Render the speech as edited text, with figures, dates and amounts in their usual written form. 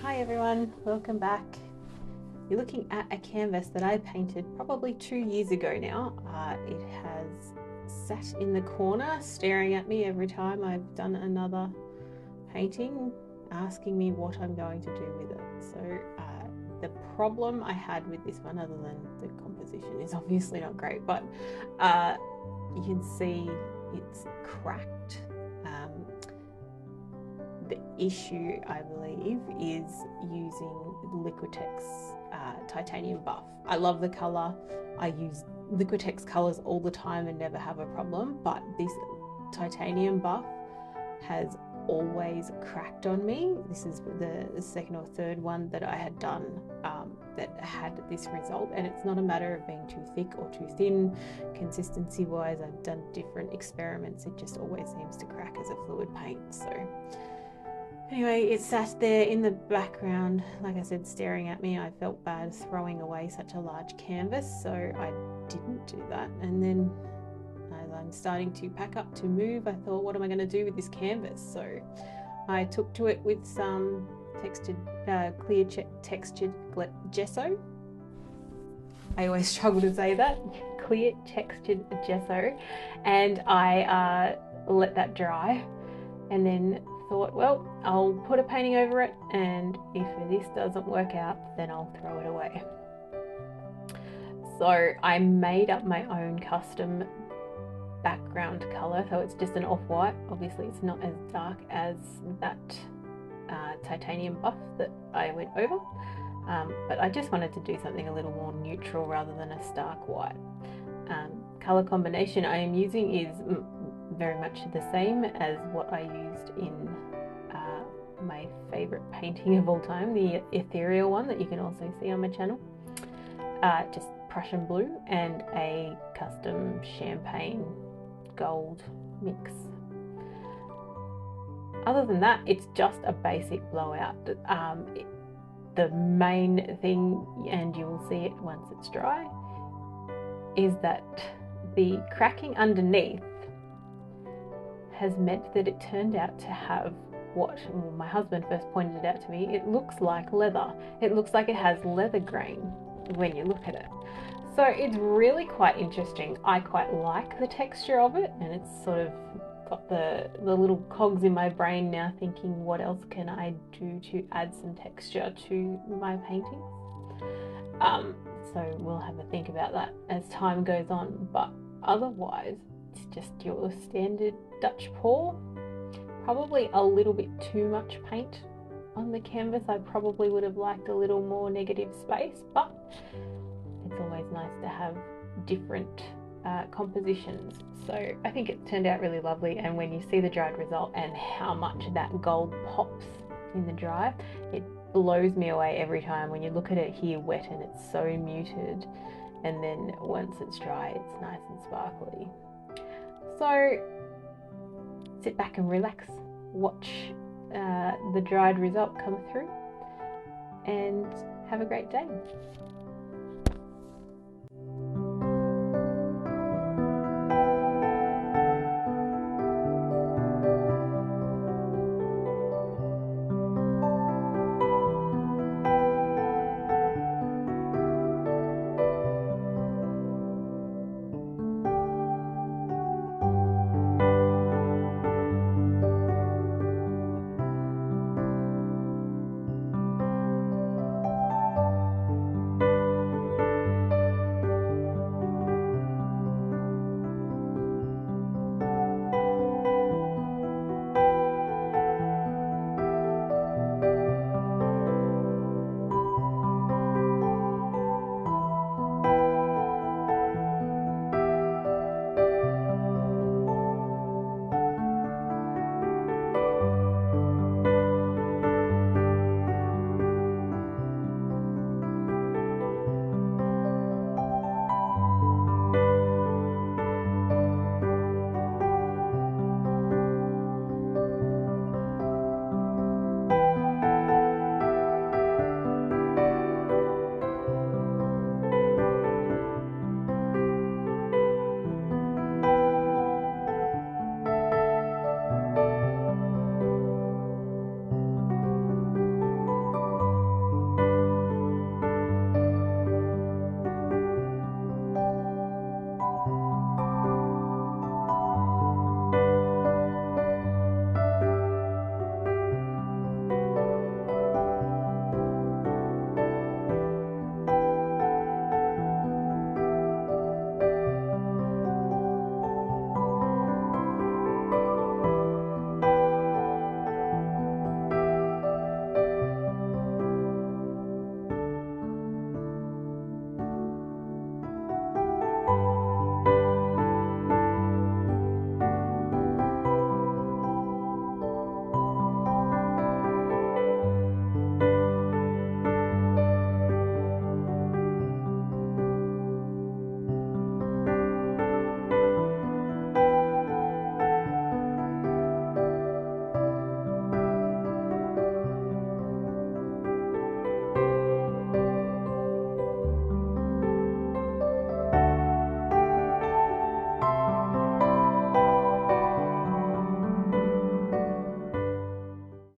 Hi everyone, welcome back. You're looking at a canvas that I painted probably 2 years ago now. It has sat in the corner staring at me every time I've done another painting, asking me what I'm going to do with it. So the problem I had with this one, other than the composition is obviously not great, but you can see it's cracked. The issue, I believe, is using Liquitex titanium buff. I love the colour. I use Liquitex colours all the time and never have a problem, but this titanium buff has always cracked on me. This is the second or third one that I had done that had this result, and it's not a matter of being too thick or too thin. Consistency wise, I've done different experiments. It just always seems to crack as a fluid paint. So anyway, it sat there in the background, like I said, staring at me. I felt bad throwing away such a large canvas, so I didn't do that. And then as I'm starting to pack up to move, I thought, what am I going to do with this canvas? So I took to it with some clear textured gesso. I always struggle to say that. Clear textured gesso. And I let that dry, and then thought, well, I'll put a painting over it, and if this doesn't work out, then I'll throw it away. So I made up my own custom background color, so it's just an off-white. Obviously it's not as dark as that titanium buff that I went over, but I just wanted to do something a little more neutral rather than a stark white. Color combination I am using is very much the same as what I used in my favorite painting of all time, the ethereal one that you can also see on my channel. Just Prussian blue and a custom champagne gold mix. Other than that, it's just a basic blowout. The main thing, and you will see it once it's dry, is that the cracking underneath has meant that it turned out to have what my husband first pointed it out to me. It looks like leather. It looks like it has leather grain when you look at it. So it's really quite interesting. I quite like the texture of it, and it's sort of got the little cogs in my brain now thinking, what else can I do to add some texture to my paintings? So we'll have a think about that as time goes on, but otherwise it's just your standard Dutch pour. Probably a little bit too much paint on the canvas. I probably would have liked a little more negative space, but it's always nice to have different compositions. So I think it turned out really lovely, and when you see the dried result and how much that gold pops in the dry, it blows me away every time. When you look at it here wet and it's so muted, and then once it's dry it's nice and sparkly. So sit back and relax, watch the dried result come through, and have a great day.